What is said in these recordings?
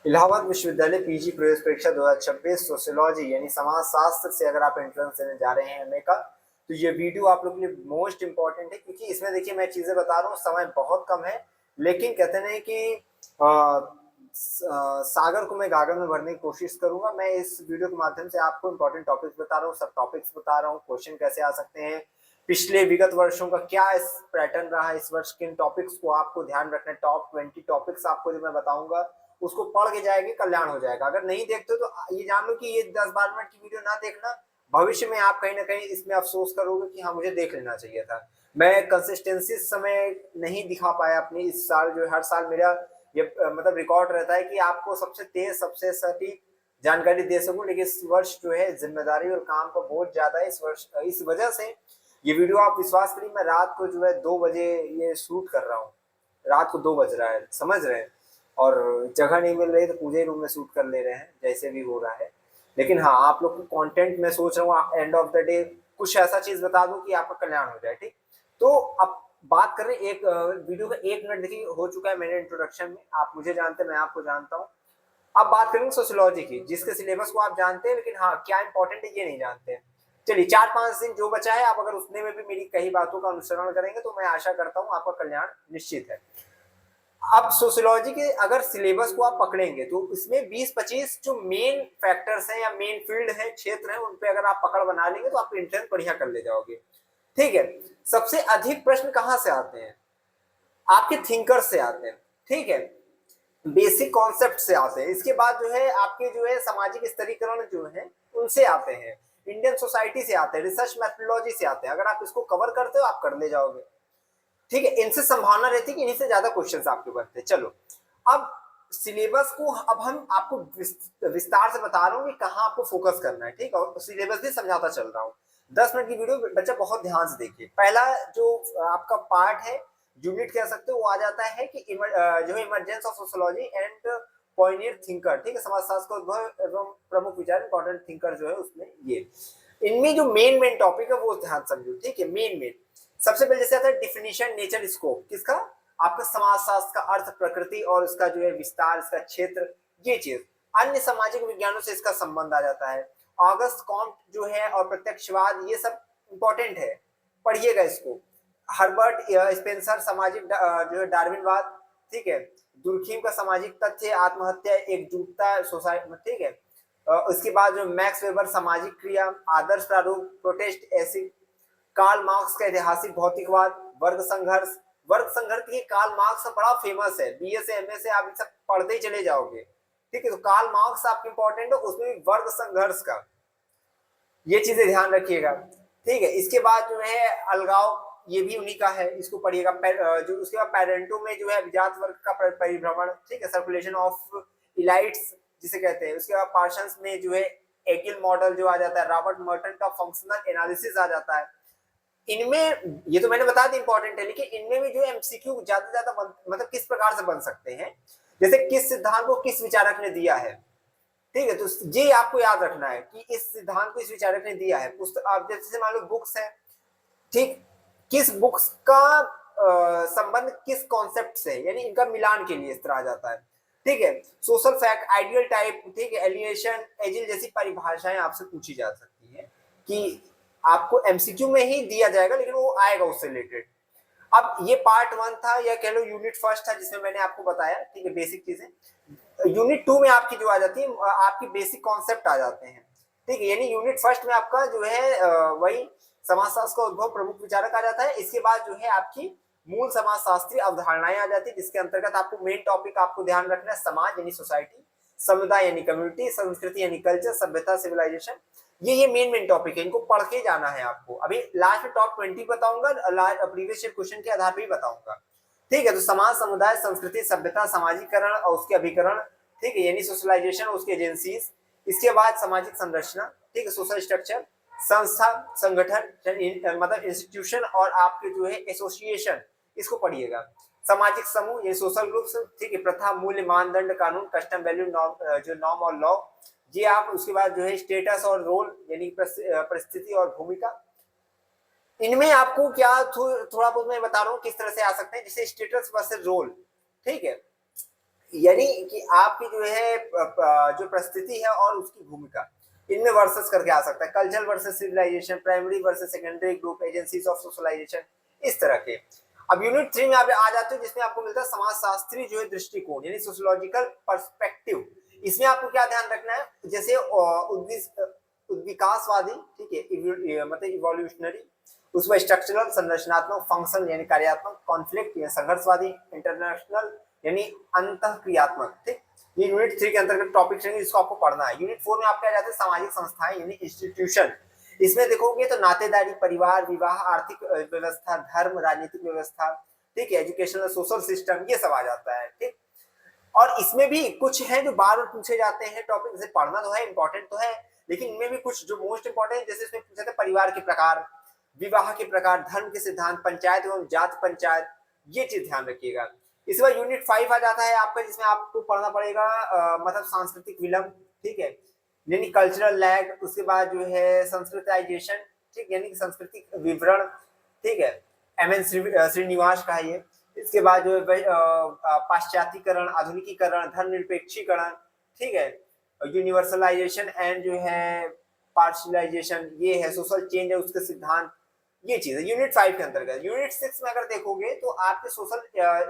इलाहाबाद विश्वविद्यालय पीजी प्रवेश परीक्षा 2026 सोशियोलॉजी यानी समाज शास्त्र से अगर आप एंट्रेंस देने जा रहे हैं एमए का, तो ये वीडियो आप लोग के लिए मोस्ट इंपॉर्टेंट है, क्योंकि इसमें देखिए मैं चीजें बता रहा हूँ, समय बहुत कम है, लेकिन कहते नहीं कि सागर को मैं गागर में भरने की कोशिश करूंगा। मैं इस वीडियो के माध्यम से आपको इंपॉर्टेंट टॉपिक्स बता रहा हूँ, सब टॉपिक्स बता रहा हूँ, क्वेश्चन कैसे आ सकते हैं, पिछले विगत वर्षों का क्या इस पैटर्न रहा है, इस वर्ष किन टॉपिक्स को आपको ध्यान रखना है। टॉप 20 टॉपिक्स आपको जो मैं बताऊंगा उसको पढ़ के जाएंगे, कल्याण हो जाएगा। अगर नहीं देखते तो ये जान लो कि ये 10-12 मिनट की वीडियो ना देखना, भविष्य में आप कहीं ना कहीं इसमें अफसोस करोगे कि हाँ मुझे देख लेना चाहिए था। मैं कंसिस्टेंसी समय नहीं दिखा पाया अपनी इस साल, जो हर साल मेरा ये मतलब रिकॉर्ड रहता है कि आपको सबसे तेज सबसे सटीक जानकारी दे सकूं, लेकिन इस वर्ष जो है जिम्मेदारी और काम का बहुत ज्यादा है। इस वर्ष इस वजह से ये वीडियो आप विश्वास करिए, मैं रात को जो है 2 बजे ये शूट कर रहा हूँ। रात को 2 बज रहा है, समझ रहे हैं, और जगह नहीं मिल रही तो पूजे रूम में शूट कर ले रहे हैं, जैसे भी हो रहा है। लेकिन हाँ, आप लोग को कंटेंट मैं सोच रहा हूँ एंड ऑफ द डे कुछ ऐसा चीज बता दूं कि आपका कल्याण हो जाए। ठीक, तो अब बात करें, एक वीडियो का 1 मिनट देखिए हो चुका है मेरे इंट्रोडक्शन में, आप मुझे जानते हैं मैं आपको जानता हूँ। अब बात करेंगे सोशियोलॉजी की, जिसके सिलेबस को आप जानते हैं, लेकिन हाँ क्या इंपॉर्टेंट है ये नहीं जानते हैं। चलिए 4-5 दिन जो बचा है, आप अगर उसने में भी मेरी कई बातों का अनुसरण करेंगे तो मैं आशा करता हूँ आपका कल्याण निश्चित है। अब सोशियोलॉजी के अगर सिलेबस को आप पकड़ेंगे तो इसमें 20-25 जो मेन फैक्टर्स हैं या मेन फील्ड है, क्षेत्र है, उन पे अगर आप पकड़ बना लेंगे तो आप एंट्रेंस बढ़िया कर ले जाओगे। ठीक है, सबसे अधिक प्रश्न कहां से आते हैं? आपके थिंकर से आते हैं। ठीक है, बेसिक कॉन्सेप्ट से आते हैं। इसके बाद जो है आपके जो है सामाजिक स्तरीकरण जो है उनसे आते हैं, इंडियन सोसाइटी से आते हैं, रिसर्च मेथोडोलॉजी से आते हैं। अगर आप इसको कवर करते हो आप कर ले जाओगे। ठीक है, इनसे संभावना रहती है कि इन्हीं से ज्यादा क्वेश्चंस आपके बनते हैं। चलो, अब सिलेबस को अब हम आपको विस्तार से बता रहा हूँ कि कहाँ आपको फोकस करना है। ठीक है, और सिलेबस भी समझाता चल रहा हूँ। 10 मिनट की वीडियो बच्चा बहुत ध्यान से देखिए। पहला जो आपका पार्ट है, यूनिट कह सकते हो, वो आ जाता है कि जो है emergence of sociology and Pioneer thinker. ठीक है, समाजशास्त्र का उद्भव एवं प्रमुख विचार, इंपॉर्टेंट थिंकर जो है उसमें ये। इनमें जो मेन मेन टॉपिक है वो ध्यान समझो। ठीक है, मेन मेन सबसे पहले जैसे आता है डिफिनीशन, नेचर, स्कोप, किसका? आपका समाजशास्त्र का अर्थ, प्रकृति और इसका जो है विस्तार, इसका क्षेत्र, ये चीज। अन्य सामाजिक विज्ञानों से इसका संबंध आ जाता है। ऑगस्ट कॉम्ट जो है और प्रत्यक्षवाद, ये सब इंपॉर्टेंट है, पढ़िएगा इसको। हर्बर्ट स्पेंसर, सामाजिक जो है डार्विनवाद। ठीक है, दुर्खीम का सामाजिक तथ्य, आत्महत्या, एकजुटता, सोसाइटी। ठीक है, उसके बाद जो मैक्स वेबर, सामाजिक क्रिया, आदर्श प्रारूप, प्रोटेस्ट एसिड, कार्ल मार्क्स का ऐतिहासिक भौतिकवाद, वर्ग संघर्ष। वर्ग संघर्ष की कार्ल मार्क्स बड़ा फेमस है, बीए से एमए से आप सब पढ़ते ही चले जाओगे। ठीक है, तो कार्ल मार्क्स आपके इंपॉर्टेंट है, उसमें भी वर्ग संघर्ष का, ये चीजें ध्यान रखिएगा। ठीक है, इसके बाद जो है अलगाव, ये भी उन्हीं का है, इसको पढ़िएगा। जो उसके बाद पेरेंटो में जो है विजात वर्ग का परिभ्रमण। ठीक है, सर्कुलेशन ऑफ इलाइट्स जिसे कहते हैं। उसके बाद पार्शंस में जो है एकिल मॉडल जो आ जाता है, रॉबर्ट मर्टन का फंक्शनल एनालिसिस आ जाता है। इनमें ये तो मैंने बता दी इंपॉर्टेंट है, लेकिन इनमें भी जो है एमसीक्यू ज्यादा ज्यादा मतलब किस प्रकार से बन सकते हैं, जैसे किस सिद्धांत को किस विचारक ने दिया है। ठीक है, तो ये आपको याद रखना है कि इस सिद्धांत को इस विचारक ने दिया है। पुस्तक आप जैसे मान लो बुक्स है, ठीक, किस बुक्स का संबंध किस कॉन्सेप्ट से, यानी इनका मिलान के लिए इस तरह आ जाता है। ठीक है, सोशल फैक्ट, आइडियल टाइप, ठीक है, एलिएशन, एजिल जैसी परिभाषाएं आपसे पूछी जा सकती है कि आपको एमसीक्यू में ही दिया जाएगा, लेकिन वो आएगा उससे रिलेटेड। अब ये पार्ट 1 था, या कह लो यूनिट फर्स्ट था, जिसमें मैंने आपको बताया। ठीक है, बेसिक चीजें। यूनिट 2 में आपकी जो आ जाती है, आपकी बेसिक कॉन्सेप्ट आ जाते हैं। ठीक है, यानी यूनिट फर्स्ट में आपका जो है वही समाजशास्त्र का उद्भव, प्रमुख विचारक आ जाता है। इसके बाद जो है आपकी मूल समाजशास्त्रीय अवधारणाएं आ जाती है, जिसके अंतर्गत आपको मेन टॉपिक आपको ध्यान रखना है, समाज यानी सोसाइटी, समुदाय यानी कम्युनिटी, संस्कृति यानी कल्चर, सभ्यता सिविलाइजेशन। ये मेन मेन टॉपिक है, इनको पढ़ के जाना है आपको। अभी लास्ट में टॉप 20 बताऊंगा, प्रीवियस ईयर क्वेश्चन के आधार पर ही बताऊंगा। ठीक है, तो समाज, समुदाय, संस्कृति, सभ्यता, सामाजिकरण और उसके अभिकरण। ठीक है, यानी सोशलाइजेशन, उसके एजेंसीज। इसके बाद सामाजिक संरचना, ठीक है, सोशल स्ट्रक्चर, संस्था, संगठन, मतलब इंस्टीट्यूशन, और आपके जो है एसोसिएशन, इसको पढ़िएगा। सामाजिक समूह, ये सोशल ग्रुप्स। ठीक है, प्रथा, मूल्य, मानदंड, कानून, कस्टम, वैल्यू, नॉर्म, जो नॉर्म और लॉ, ये आप। उसके बाद जो है स्टेटस और रोल, यानी परिस्थिति और भूमिका। इनमें आपको क्या थोड़ा बहुत मैं बता रहा हूँ किस तरह से आ सकते हैं, जैसे स्टेटस वर्सेस रोल। ठीक है, यानी कि आपकी जो है जो परिस्थिति है और उसकी भूमिका, इनमें वर्सेस करके आ सकता है। Cultural versus civilisation, primary versus secondary group, agencies of socialisation, इस तरह के। अब यूनिट 3 में आप आ जाते हो जिसमें आपको मिलता है समाजशास्त्री जो है दृष्टिकोण, यानी सोशियोलॉजिकल पर्सपेक्टिव। इसमें आपको क्या ध्यान रखना है, जैसे उद्विकासवादी, ठीक है, मतलब इवोल्यूशनरी, उसमें स्ट्रक्चरल संरचनात्मक, फंक्शन यानी कार्यात्मक, कॉन्फ्लिक्ट या संघर्षवादी, इंटरनेशनल यानी अंतःक्रियात्मक। ठीक, ये यूनिट 3 के अंतर्गत टॉपिक रहेंगे जिसको आपको पढ़ना है। यूनिट 4 में आपके आ जाते हैं सामाजिक संस्थाएं यानी इंस्टीट्यूशन। इसमें देखोगे तो नातेदारी, परिवार, विवाह, आर्थिक व्यवस्था, धर्म, राजनीतिक व्यवस्था, ठीक है, एजुकेशनल सोशल सिस्टम, ये सब आ जाता है। ठीक, और इसमें भी कुछ है जो बार बार पूछे जाते हैं टॉपिक, जैसे पढ़ना तो है, इंपॉर्टेंट तो है, लेकिन इनमें भी कुछ जो मोस्ट इंपॉर्टेंट, जैसे इसमें पूछा था परिवार के प्रकार, विवाह के प्रकार, धर्म के सिद्धांत, पंचायत एवं जात पंचायत, ये चीज ध्यान रखिएगा। इस बार यूनिट 5 आ जाता है आपका, जिसमें आपको पढ़ना पड़ेगा मतलब सांस्कृतिक विलंब, ठीक है, यानी कल्चरल लैग। उसके बाद जो है संस्कृताइजेशन, ठीक, यानी सांस्कृतिक विवरण, ठीक है, एम.एन. श्रीनिवास का है ये। इसके बाद जो है पाश्चात्यकरण, आधुनिकीकरण, धर्मनिरपेक्षीकरण, ठीक है, यूनिवर्सलाइजेशन एंड जो है पार्शलाइजेशन, ये है सोशल चेंज है उसके सिद्धांत, ये चीज है यूनिट 5 के अंतर्गत। यूनिट 6 में अगर देखोगे तो आपके सोशल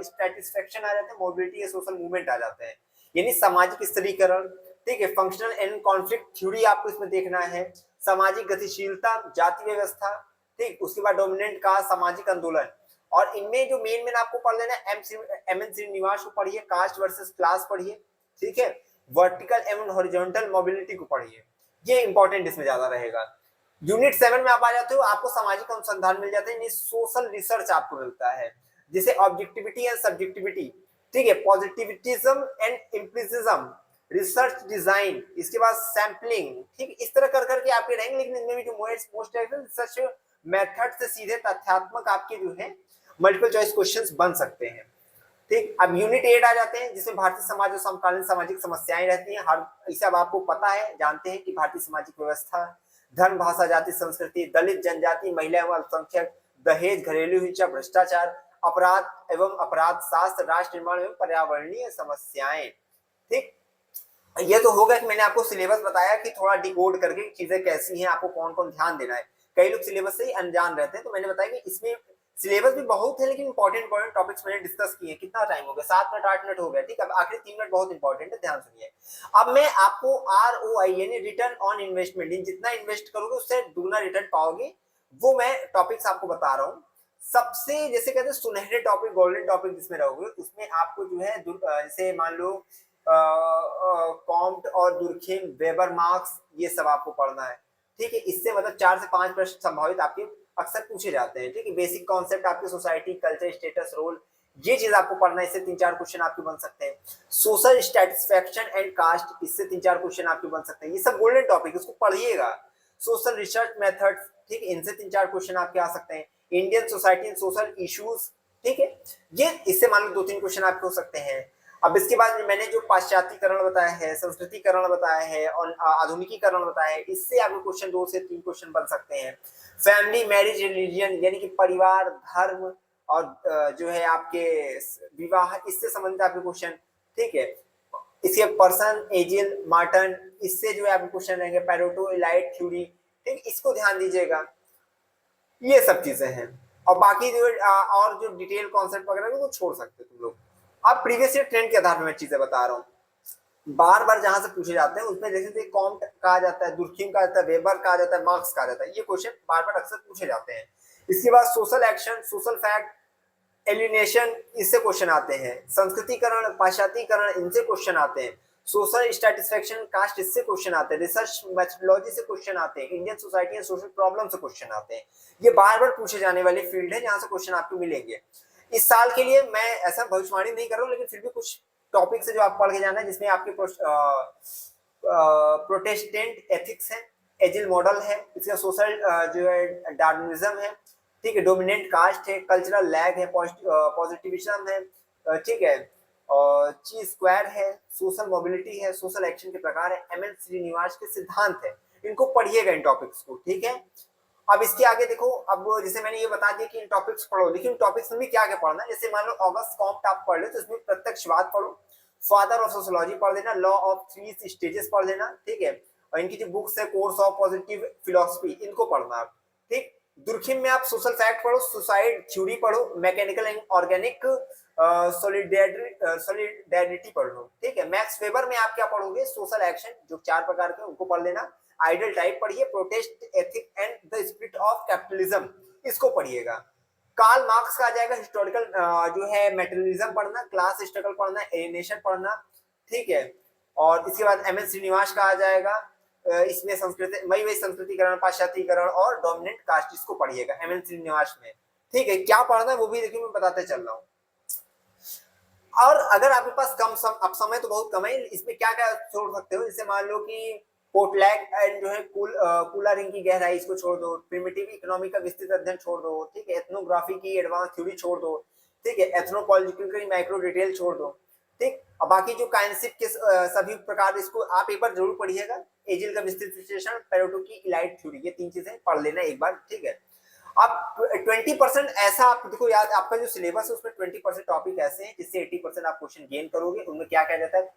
स्टैटिस्फैक्शन आ जाते हैं, मोबिलिटी या सोशल मूवमेंट आ जाते हैं, यानी सामाजिक स्त्रीकरण, ठीक है, फंक्शनल एंड कॉन्फ्लिक्ट थ्योरी आपको इसमें देखना है, सामाजिक गतिशीलता, जाति व्यवस्था, ठीक, उसके बाद डोमिनेंट का सामाजिक आंदोलन। और इनमें जो मेन आपको पढ़ लेना है एम.एन. श्रीनिवास को पढ़िए, कास्ट वर्सेस क्लास पढ़िए, ठीक है, वर्टिकल एवं हॉरिजॉन्टल मोबिलिटी को पढ़िए, ये इंपॉर्टेंट इसमें ज्यादा रहेगा। यूनिट 7 में आप आ जाते हो, आपको सामाजिक अनुसंधान मिल जाते हैं, सोशल रिसर्च आपको मिलता है, जैसे ऑब्जेक्टिविटी एंड सब्जेक्टिविटी, ठीक है, पॉजिटिविटिज्म एंड इम्प्लिसिज्म, रिसर्च डिजाइन, इसके बाद सैंपलिंग, ठीक, इस तरह कर करके आपके रहेंगे। लेकिन इनमें भी जो मोस्ट रिसर्च मेथड से सीधे तथ्यात्मक आपके जो है मल्टीपल चॉइस क्वेश्चंस बन सकते हैं। ठीक, अब यूनिट 8 आ जाते हैं जिसमें भारतीय समाज और समकालीन सामाजिक समस्याएं रहती हैं। हर इसे अब आपको पता है, जानते हैं कि भारतीय सामाजिक व्यवस्था, धर्म, भाषा, जाति, संस्कृति, दलित जनजाति, महिला एवं अल्पसंख्यक, दहेज, घरेलू हिंसा, भ्रष्टाचार, अपराध एवं अपराध शास्त्र, राष्ट्र निर्माण एवं पर्यावरणीय समस्याएं। ठीक, ये तो होगा कि मैंने आपको सिलेबस बताया कि थोड़ा डिकोड करके चीजें कैसी हैं, आपको कौन कौन ध्यान देना है। कई लोग सिलेबस से ही अनजान रहते हैं, तो मैंने बताया कि इसमें सिलेबस भी बहुत है, लेकिन इंपॉर्टेंट टॉपिक्स मैंने डिस्कस किए। कितना टाइम हो गया, 7 मिनट 8 मिनट हो गया। ठीक है, अब आखिरी 3 मिनट बहुत इंपॉर्टेंट है, ध्यान सुनिए। अब मैं आपको ROI यानी रिटर्न ऑन इन्वेस्टमेंट, जितना इन्वेस्ट करोगे उससे दुगना रिटर्न पाओगे, वो मैं टॉपिक्स आपको बता रहा हूँ। सबसे जैसे कहते हैं सुनहरे टॉपिक, गोल्डन टॉपिक जिसमें रहोगे, उसमें आपको जो है जैसे मान लो कॉम्ट और दुर्खिम, वेबर मार्क्स, ये सब आपको पढ़ना है। ठीक है, इससे मतलब 4 से 5 प्रश्न संभावित आपके अक्सर पूछे जाते हैं। ठीक है, बेसिक कॉन्सेप्ट आपके सोसाइटी, कल्चर, स्टेटस, रोल, ये चीज आपको पढ़ना है, इससे 3-4 क्वेश्चन आपके बन सकते हैं। सोशल स्टैटिस्फैक्शन एंड कास्ट, इससे 3-4 क्वेश्चन आपके बन सकते हैं। ये सब गोल्डन टॉपिक, इसको पढ़िएगा। सोशल रिसर्च मेथड, ठीक है, इनसे 3-4 क्वेश्चन आपके आ सकते हैं। Indian society and social issues, ठीक है, ये इससे मान लो 2-3 क्वेश्चन आपके हो सकते हैं। अब इसके बाद मैंने जो पाश्चात्यकरण बताया है, संस्कृतिकरण बताया है और आधुनिकीकरण बताया है, इससे आपको क्वेश्चन 2 से 3 क्वेश्चन बन सकते हैं। फैमिली, मैरिज, रिलीजन, यानी कि परिवार, धर्म और जो है आपके विवाह, इससे संबंधित आपके क्वेश्चन। ठीक है, इसके पर्सन, एजिल, मार्टन, इससे जो है आपके क्वेश्चन रहेंगे। पैरेटो एलाइट थ्योरी, ठीक, इसको ध्यान दीजिएगा। ये सब चीजें हैं, और बाकी जो और जो डिटेल कॉन्सेप्ट वगैरह वो छोड़ सकते हो तुम लोग। अब प्रीवियस ईयर ट्रेंड के आधार पर मैं चीजें बता रहा हूँ, बार बार जहां से पूछे जाते हैं उसमें जैसे कॉम्ट कहा जाता है, दुर्खिम कहा जाता है, वेबर कहा जाता है, मार्क्स कहा जाता है, ये क्वेश्चन बार बार अक्सर पूछे जाते हैं। इसके बाद social action, social fact, alienation, इससे क्वेश्चन आते हैं। संस्कृतिकरण, पाश्चात्यकरण, इनसे क्वेश्चन आते हैं। सोशल स्टैटिस्फैक्शन, कास्ट, इससे क्वेश्चन आते हैं। रिसर्च मेथोडोलॉजी से क्वेश्चन आते हैं। Indian society and social problem से क्वेश्चन आते हैं। ये बार बार पूछे जाने वाली फील्ड है जहां से क्वेश्चन आपको मिलेंगे। इस साल के लिए मैं ऐसा भविष्यवाणी नहीं कर रहा हूँ, लेकिन फिर भी कुछ टॉपिक्स है जो आप पढ़ के जाना है, जिसमें आपके प्रोटेस्टेंट एथिक्स है, एजिल मॉडल है, इसका सोशल जो है डार्विनिज्म है, ठीक है, डोमिनेंट कास्ट है, कल्चरल लैग है, पॉजिटिविज्म है, ठीक है, और ची स्क्वायर है, सोशल मोबिलिटी है, सोशल एक्शन के प्रकार है, एम.एन. श्रीनिवास के सिद्धांत है। इनको पढ़िएगा, इन टॉपिक्स को। ठीक है, अब इसके आगे देखो, अब जैसे मैंने ये बता दिया कि इन टॉपिक्स पढ़ो, लेकिन टॉपिक्स में भी क्या क्या पढ़ना है। जैसे मान लो ऑगस्ट कॉम्ट आप पढ़ लो, तो इसमें प्रत्यक्षवाद पढ़ो, फादर ऑफ सोशियोलॉजी पढ़ लेना, लॉ ऑफ थ्री स्टेजेस पढ़ लेना, ठीक है। और इनकी जो बुक्स है कोर्स ऑफ पॉजिटिव फिलोसफी, इनको पढ़ना आप, ठीक। दुर्खिम में आप सोशल फैक्ट पढ़ो, सुसाइड थ्योरी पढ़ो, मैकेनिकल एंड ऑर्गेनिक सॉलिडेरिटी पढ़ लो, ठीक है। मैक्स वेबर में आप क्या पढ़ोगे, सोशल एक्शन, जो 4 प्रकार के उनको पढ़ लेना। आइडियल टाइप पढ़िए, protest ethic and the spirit of capitalism, इसको पढ़िएगा। कार्ल मार्क्स का आ जाएगा हिस्टोरिकल जो है मेटेरियलिज्म पढ़ना, क्लास स्ट्रगल पढ़ना, एलिनेशन पढ़ना, ठीक है। और इसके बाद एम एन श्रीनिवास का आ जाएगा, इसमें संस्कृति वही संस्कृतिकरण, पाश्चात्यकरण और डोमिनेंट कास्ट, इसको पढ़िएगा एम एन श्रीनिवास में, ठीक है। क्या पढ़ना है वो भी देखिए मैं बताते चल रहा हूँ। और अगर आपके पास अब समय तो बहुत कम है, इसमें क्या क्या छोड़ सकते हो, जैसे मान लो कि पोर्टलैग एंड जो है कूला रिंग की गहराई, इसको छोड़ दो। प्रिमिटिव इकोनॉमी का विस्तृत अध्ययन छोड़ दो, ठीक है। एथनोग्राफी की एडवांस थ्योरी छोड़ दो, ठीक है। एथनोपॉलिटिकल की माइक्रो डिटेल छोड़ दो, ठीक। अब बाकी जो काइनेटिक के सभी प्रकार, इसको आप एक बार जरूर पढ़िएगा। एजिल का विस्तृत विश्लेषण, पेरेटो की इलाइट थ्योरी, ये 3 चीजें पढ़ लेना एक बार, ठीक है। अब 20% ऐसा आप देखो याद, आपका जो सिलेबस है उसमें 20% टॉपिक ऐसे हैं जिससे 80% आप क्वेश्चन गेन करोगे। उनमें क्या क्या जाता है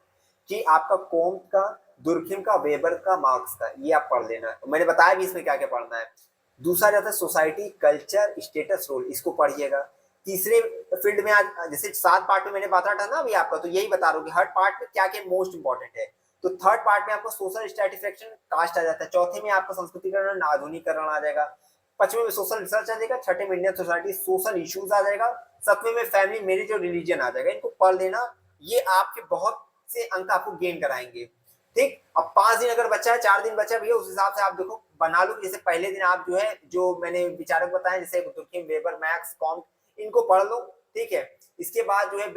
कि आपका कॉम्ट का, दुर्खिम का, वेबर का, मार्क्स का, ये आप पढ़ लेना। मैंने बताया भी इसमें क्या क्या पढ़ना है। दूसरा जाता है सोसाइटी, कल्चर, स्टेटस, रोल, इसको पढ़िएगा। तीसरे फील्ड में आज जैसे 7 पार्ट में मैंने बताया था ना अभी आपका, तो यही बता रहा हूँ कि हर पार्ट में क्या क्या मोस्ट इंपॉर्टेंट है। तो थर्ड पार्ट में आपको सोशल स्ट्रैटिफिकेशन, कास्ट आ जाता है। चौथे में आपका संस्कृतिकरण, आधुनिकरण आ जाएगा। 5वें में सोशल रिसर्च आ जाएगा। 6ठे में इंडियन सोसाइटी, सोशल इश्यूज आ जाएगा। 7वें में फैमिली, मैरिज और रिलीजन आ जाएगा। इनको पढ़ लेना, ये आपके बहुत से अंक आपको गेन कराएंगे, ठीक। अब 5 दिन अगर बचा है, 4 दिन बचा भैया, उस हिसाब से आप देखो बना लो। जैसे पहले दिन आप जो है, जो मैंने विचारक बताए जैसे दुर्खिम, वेबर, मैक्स, कॉम्ट, इनको पढ़ लो, ठीक है। इसके बाद जो है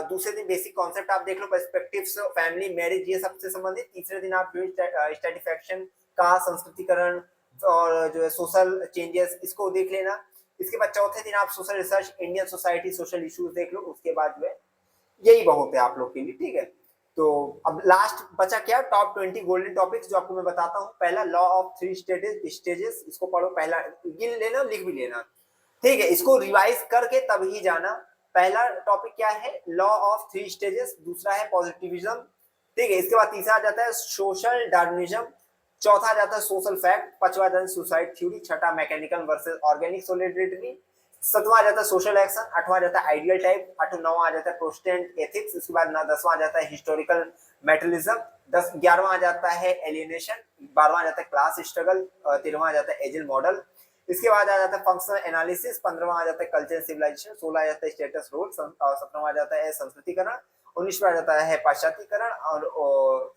दूसरे दिन बेसिक कॉन्सेप्ट आप देख लो, पर्सपेक्टिव्स, फैमिली, मैरिज, ये सबसे संबंधित। तीसरे दिन आप जो है स्ट्रैटिफिकेशन का, संस्कृतिकरण और जो है सोशल चेंजेस, इसको देख लेना। इसके बाद चौथे दिन आप social research, Indian society, social issues देख लो। उसके बाद जो है यही बहुत है आप लोग के लिए, ठीक है। तो अब लास्ट बचा क्या, टॉप 20 गोल्डन टॉपिक्स, जो आपको मैं बताता हूँ। पहला लॉ ऑफ थ्री स्टेजेस, इसको पढ़ो, पहला गिन लेना, लिख भी लेना, ठीक है। इसको रिवाइज करके तब ही जाना। पहला टॉपिक क्या है, लॉ ऑफ थ्री स्टेजेस। दूसरा है पॉजिटिविज्म, ठीक है। इसके बाद तीसरा आ जाता है सोशल डार्विनिज्म। चौथा आ जाता है सोशल फैक्ट। पांचवा जाता है सुसाइड थ्योरी। छठा मैकेनिकल वर्सेस ऑर्गेनिक सॉलिडेरिटी। 7वां आ जाता है सोशल एक्शन। 8वां आ जाता है आइडियल टाइप। 9वां आ जाता है प्रोटेस्टेंट एथिक्स। उसके बाद 10वां आ जाता है हिस्टोरिकल मेटलिज्म। 11वां आ जाता है एलियनेशन। 12वां आ जाता है क्लास स्ट्रगल। 13वां आ जाता है एजिल मॉडल। इसके बाद आ जाता है फंक्शनल एनालिसिस। 15वां आ जाता है कल्चर सिविलाइजेशन। 16 आ जाता है स्टेटस रोल। 17वां आ जाता है संस्कृतिकरण। 19वां आ जाता है पाश्चात्यकरण और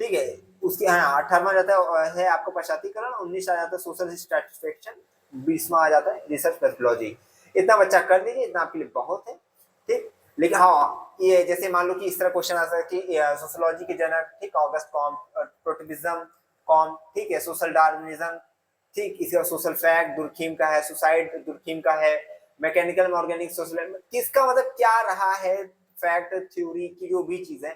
ठीक है। उसके हाँ 18वां आ जाता है आपका पाश्चात्यकरण। 19 आ जाता है सोशल स्ट्रैटिफिकेशन। 20वां आ जाता है रिसर्च मेथोडोलॉजी। इतना बच्चा कर लीजिए, इतना आपके लिए बहुत है, ठीक। लेकिन हाँ ये जैसे मान लो कि इस तरह क्वेश्चन आ सकता है कि सोशियोलॉजी के जनक, ठीक, ऑगस्ट कॉम्ट, प्रोटेस्टेंटिज्म कॉम्ट, ठीक है, सोशल डार्विनिज्म, ठीक। इसका सोशल फैक्ट दुर्खिम का है, सुसाइड दुर्खिम का है, मैकेनिकल ऑर्गेनिक सोशल, किसका मतलब क्या रहा है, फैक्ट थ्योरी की जो भी चीजें,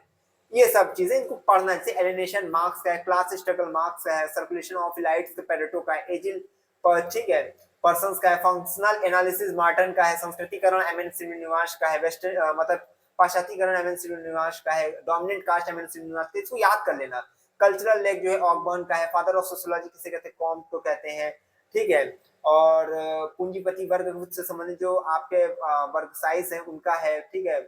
ये सब चीजें इनको पढ़ना। जैसे एलिनेशन मार्क्स का है, क्लास स्ट्रगल मार्क्स का है, सर्कुलेशन ऑफ लाइट्स पेरेटो का है, एजिल ठीक है, पर्संस का है, फंक्शनल एनालिसिस मार्टन का है, संस्कृतिकरण एम एन श्रीनिवास का है, वेस्टर्न मतलब पाश्चात्यकरण एम एन श्रीनिवास का है, dominant caste M N Srinivas, इसको याद कर लेना। कल्चरल लेग जो है ऑकबर्न का है, फादर ऑफ सोशियोलॉजी किसे कहते हैं, कॉम्ट को कहते हैं, ठीक है। और पूंजीपति वर्ग से संबंधित जो आपके वर्ग साइज है उनका है, ठीक है।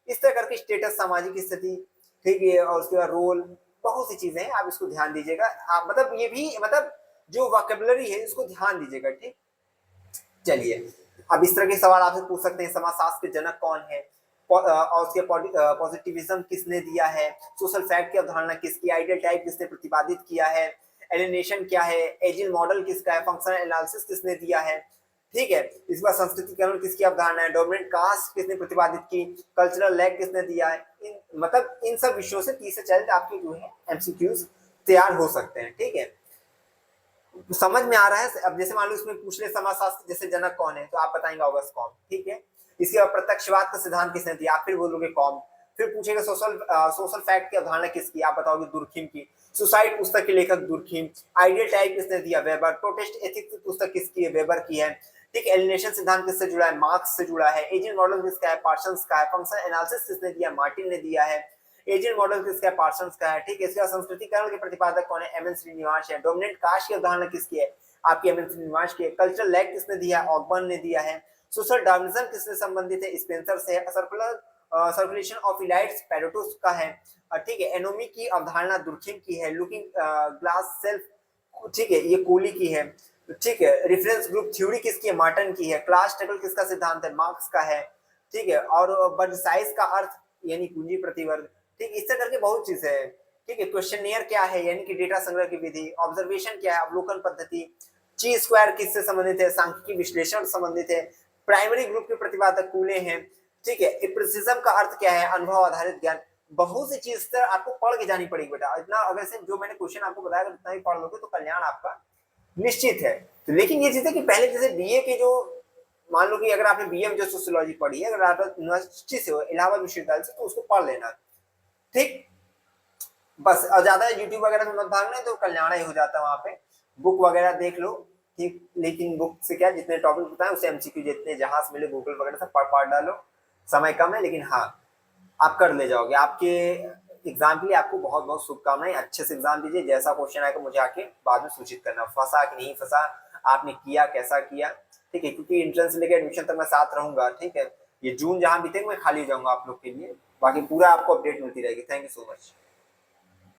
इस तरह करके स्टेटस, सामाजिक स्थिति, ठीक है, और उसके बाद रोल, बहुत सी चीजें हैं, आप इसको ध्यान दीजिएगा। आप मतलब ये भी मतलब जो वोकैबुलरी है इसको ध्यान दीजिएगा, ठीक। चलिए अब इस तरह के सवाल आपसे पूछ सकते हैं, समाजशास्त्र के जनक कौन है, और उसके पॉजिटिविज्म किसने दिया है, सोशल फैक्ट की अवधारणा किसकी, आइडियल टाइप किसने प्रतिपादित किया है, एलिनेशन क्या है, एजिल मॉडल किसका है, फंक्शनल एनालिसिस किसने दिया है, ठीक है। इस बार संस्कृतिकरण किसकी अवधारणा है, डोमिनेंट कास्ट किसने प्रतिपादित की, कल्चरल लैग किसने दिया है, मतलब इन सब विषयों से 30 से 40 आपके जो है एमसीक्यूज तैयार हो सकते हैं, ठीक है। समझ में आ रहा है। अब जैसे मान लो इसमें पूछ ले समाजशास्त्र जैसे जनक कौन है, तो आप बताएंगे ऑगस्ट कॉम्ट, ठीक है। इसके बाद प्रत्यक्षवाद का सिद्धांत किसने दिया, आप फिर बोलोगे कॉम्ट। फिर पूछेगा सोशल फैक्ट की अवधारणा किसकी, आप बताओगे दुर्खिम की। सुसाइड पुस्तक के लेखक दुर्खिम। आइडियल टाइप किसने दिया, वेबर। प्रोटेस्ट एथिक्स पुस्तक किसकी है, वेबर की है, ठीक। एलिनेशन सिद्धांत किससे जुड़ा है, मार्क्स से जुड़ा है। एजिल मॉडल किसका है, पार्सन्स का है। फंक्शनल एनालिसिस किसने दिया, मार्टिन ने दिया है। एजेंट मॉडल किसका है, पार्सन्स का है, ठीक है। इसका संस्कृतिकरण के प्रतिपादक कौन है, एम.एन. श्रीनिवास है। डोमिनेंट कास्ट की अवधारणा किसकी है, आपकी एम.एन. श्रीनिवास की है। कल्चरल लैग किसने दिया है, ऑकबर्न ने दिया है। सोशल डार्विनिज्म किससे संबंधित है, स्पेंसर से है। सर्कुलर सर्कुलेशन ऑफ इलाइट्स पैरेटोस का है, ठीक है। एनोमी की अवधारणा दुर्खिम की है। लुकिंग ग्लास सेल्फ, ठीक है, ये कोली की है, ठीक है। रेफरेंस ग्रुप थ्योरी किसकी है, मार्टन की है। क्लास स्ट्रगल किसका सिद्धांत है, मार्क्स का है, ठीक है। और बट साइज का अर्थ यानी पूंजी प्रतिवर्ग, ठीक, इससे करके बहुत चीज है, ठीक है। क्वेश्चनियर क्या है, यानी कि डेटा संग्रह की विधि। ऑब्जर्वेशन क्या है, अवलोकन पद्धति। ची स्क्वायर किससे संबंधित है, सांख्यिकी विश्लेषण संबंधित है। प्राइमरी ग्रुप के प्रतिपादक कूले हैं, ठीक है। एम्पिरिसिज्म का अर्थ क्या है, अनुभव आधारित ज्ञान। बहुत सी चीज से आपको पढ़ के जानी पड़ेगी बेटा, इतना अगर से जो मैंने क्वेश्चन आपको बताया अगर इतना ही पढ़ लोगे तो कल्याण आपका निश्चित है। तो लेकिन ये चीजें कि पहले जैसे बीए के जो, मान लो कि अगर आपने बीए में जो सोशियोलॉजी पढ़ी है, अगर आप यूनिवर्सिटी से हो, इलाहाबाद विश्वविद्यालय से, तो उसको पढ़ लेना, ठीक। बस और ज्यादा यूट्यूब वगैरह में मत भागना, तो कल्याण ही हो जाता है वहां पे। बुक वगैरह देख लो, ठीक। लेकिन बुक से क्या, जितने टॉपिक बताए उसे एमसीक्यू जितने जहां से मिले गूगल वगैरह से पढ़ डालो। समय कम है लेकिन हाँ, आप कर ले जाओगे। आपके एग्जाम के लिए आपको बहुत बहुत शुभकामनाएं। अच्छे से एग्जाम दीजिए। जैसा क्वेश्चन आएगा मुझे आके बाद में सूचित करना, फंसा कि नहीं फंसा, आपने किया कैसा किया, ठीक है। क्योंकि एंट्रेंस लेके एडमिशन तक मैं साथ रहूंगा, ठीक है। ये जून जहां बीतेगा मैं खाली जाऊंगा आप लोग के लिए, बाकी पूरा आपको अपडेट मिलती रहेगी। Thank you so much.